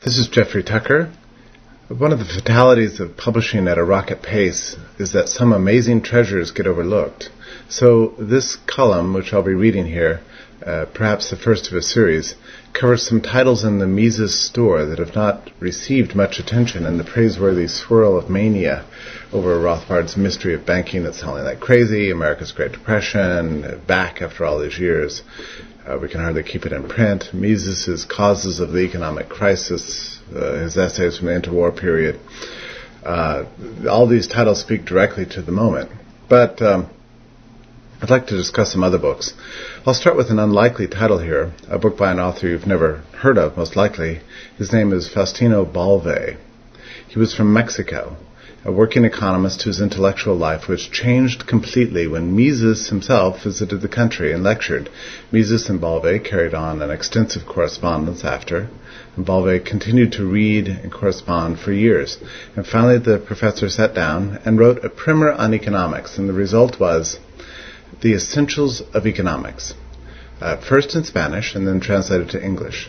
This is Jeffrey Tucker. One of the fatalities of publishing at a rocket pace is that some amazing treasures get overlooked. So this column, which I'll be reading here, perhaps the first of a series, covers some titles in the Mises store that have not received much attention in the praiseworthy swirl of mania over Rothbard's Mystery of Banking that's selling like crazy, America's Great Depression, back after all these years. We can hardly keep it in print. Mises' Causes of the Economic Crisis, his essays from the interwar period. All these titles speak directly to the moment. But I'd like to discuss some other books. I'll start with an unlikely title here, a book by an author you've never heard of, most likely. His name is Faustino Balve. He was from Mexico, a working economist whose intellectual life was changed completely when Mises himself visited the country and lectured. Mises and Balve carried on an extensive correspondence after, and Balve continued to read and correspond for years. And finally the professor sat down and wrote a primer on economics, and the result was The Essentials of Economics, first in Spanish and then translated to English.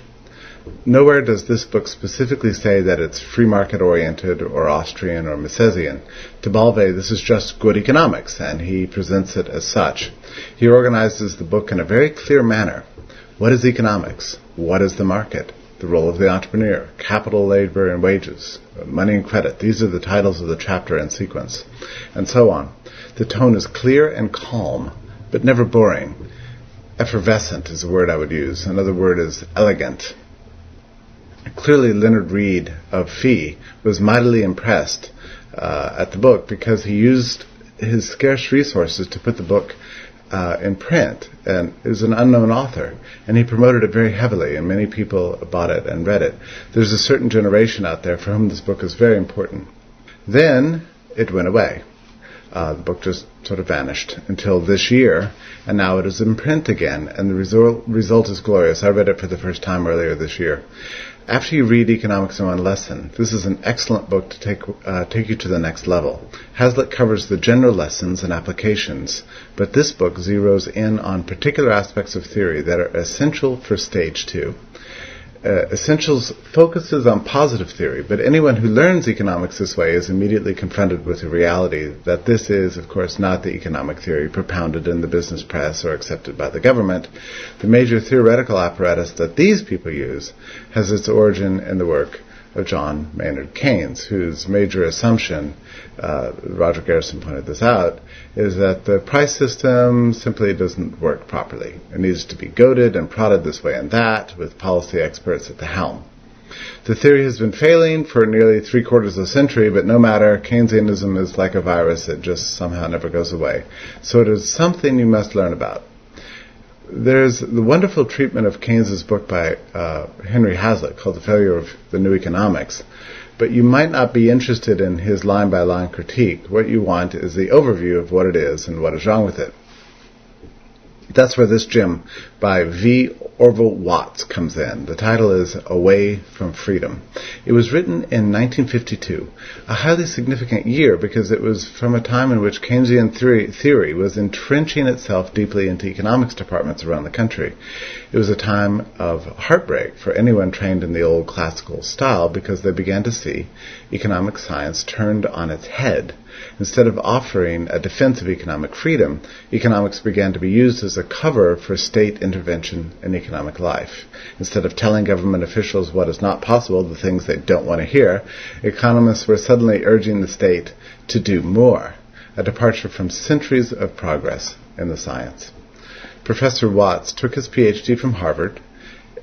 Nowhere does this book specifically say that it's free market oriented or Austrian or Misesian. To Balve, this is just good economics, and he presents it as such. He organizes the book in a very clear manner. What is economics? What is the market? The role of the entrepreneur, capital, labor, and wages, money and credit. These are the titles of the chapter and sequence, and so on. The tone is clear and calm, but never boring. Effervescent is a word I would use. Another word is elegant. Clearly, Leonard Read of Fee was mightily impressed at the book because he used his scarce resources to put the book in print, and is an unknown author, and he promoted it very heavily, and many people bought it and read it. There's a certain generation out there for whom this book is very important. Then it went away. The book just sort of vanished until this year, and now it is in print again, and the result is glorious. I read it for the first time earlier this year. After you read Economics in One Lesson, this is an excellent book to take you to the next level. Hazlitt covers the general lessons and applications, but this book zeroes in on particular aspects of theory that are essential for stage 2. Essentials focuses on positive theory, but anyone who learns economics this way is immediately confronted with the reality that this is, of course, not the economic theory propounded in the business press or accepted by the government. The major theoretical apparatus that these people use has its origin in the work of John Maynard Keynes, whose major assumption, Roger Garrison pointed this out, is that the price system simply doesn't work properly. It needs to be goaded and prodded this way and that, with policy experts at the helm. The theory has been failing for nearly 3/4 of a century, but no matter, Keynesianism is like a virus, it just somehow never goes away. So it is something you must learn about. There's the wonderful treatment of Keynes's book by Henry Hazlitt called The Failure of the New Economics, but you might not be interested in his line-by-line critique. What you want is the overview of what it is and what is wrong with it. That's where this gem by V. Orville Watts comes in. The title is Away from Freedom. It was written in 1952, a highly significant year because it was from a time in which Keynesian theory was entrenching itself deeply into economics departments around the country. It was a time of heartbreak for anyone trained in the old classical style because they began to see economic science turned on its head. Instead of offering a defense of economic freedom, economics began to be used as a cover for state intervention in economic life. Instead of telling government officials what is not possible, the things they don't want to hear, economists were suddenly urging the state to do more, a departure from centuries of progress in the science. Professor Watts took his PhD from Harvard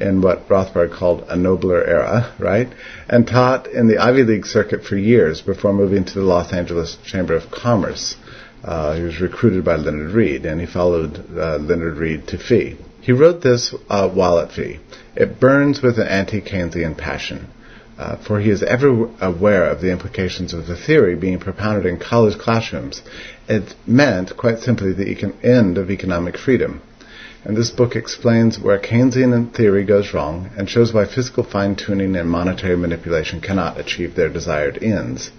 in what Rothbard called a nobler era, right? And taught in the Ivy League circuit for years before moving to the Los Angeles Chamber of Commerce. He was recruited by Leonard Read, and he followed Leonard Read to Fee. He wrote this while at Fee. It burns with an anti-Keynesian passion, for he is ever aware of the implications of the theory being propounded in college classrooms. It meant, quite simply, the end of economic freedom. And this book explains where Keynesian theory goes wrong and shows why physical fine-tuning and monetary manipulation cannot achieve their desired ends.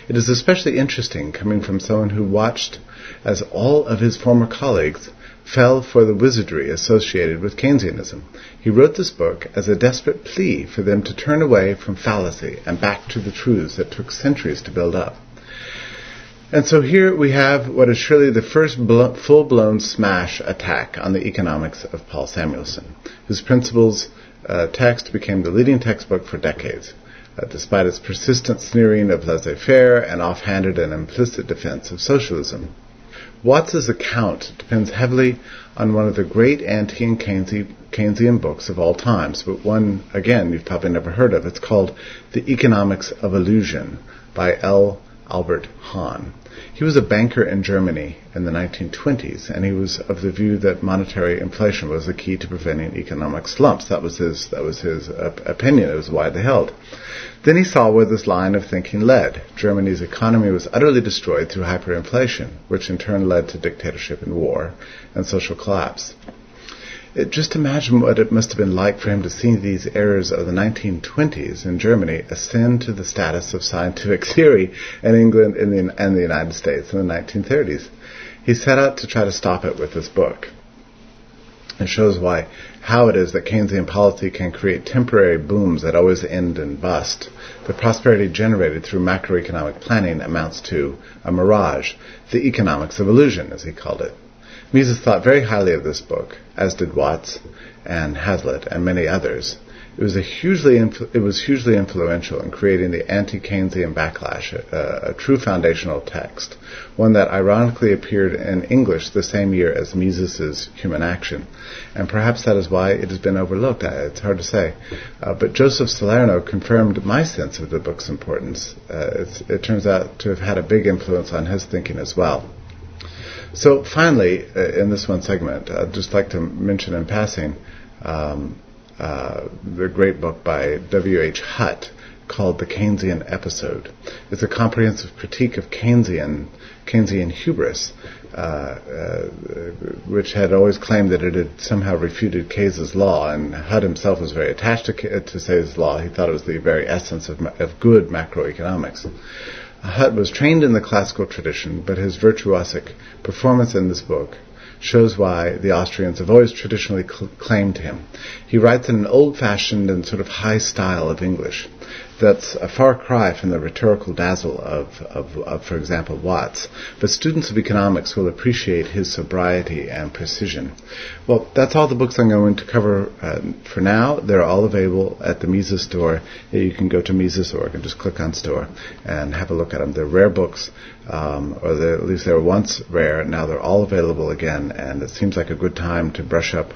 It is especially interesting coming from someone who watched as all of his former colleagues fell for the wizardry associated with Keynesianism. He wrote this book as a desperate plea for them to turn away from fallacy and back to the truths that took centuries to build up. And so here we have what is surely the first full-blown smash attack on the economics of Paul Samuelson, whose Principles text became the leading textbook for decades, despite its persistent sneering of laissez-faire and offhanded and implicit defense of socialism. Watts's account depends heavily on one of the great anti-Keynesian books of all times, but one, again, you've probably never heard of. It's called The Economics of Illusion by L. Albert Hahn. He was a banker in Germany in the 1920s, and he was of the view that monetary inflation was the key to preventing economic slumps. That was his opinion. It was widely held. Then he saw where this line of thinking led. Germany's economy was utterly destroyed through hyperinflation, which in turn led to dictatorship and war and social collapse. Just imagine what it must have been like for him to see these errors of the 1920s in Germany ascend to the status of scientific theory in England and the United States in the 1930s. He set out to try to stop it with this book. It shows how it is that Keynesian policy can create temporary booms that always end in bust. The prosperity generated through macroeconomic planning amounts to a mirage, the economics of illusion, as he called it. Mises thought very highly of this book, as did Watts and Hazlitt and many others. It was hugely influential in creating the anti-Keynesian backlash, a true foundational text, one that ironically appeared in English the same year as Mises's Human Action, and perhaps that is why it has been overlooked. It's hard to say, but Joseph Salerno confirmed my sense of the book's importance. It turns out to have had a big influence on his thinking as well. So finally, in this one segment, I'd just like to mention in passing the great book by W.H. Hutt called The Keynesian Episode. It's a comprehensive critique of Keynesian hubris, which had always claimed that it had somehow refuted Keynes's law, and Hutt himself was very attached to Keynes's law. He thought it was the very essence of good macroeconomics. Hutt was trained in the classical tradition, but his virtuosic performance in this book shows why the Austrians have always traditionally claimed him. He writes in an old-fashioned and sort of high style of English. That's a far cry from the rhetorical dazzle of, for example, Watts. But students of economics will appreciate his sobriety and precision. Well, that's all the books I'm going to cover for now. They're all available at the Mises store. You can go to Mises.org and just click on store and have a look at them. They're rare books, or at least they were once rare. Now they're all available again, and it seems like a good time to brush up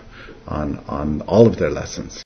on all of their lessons.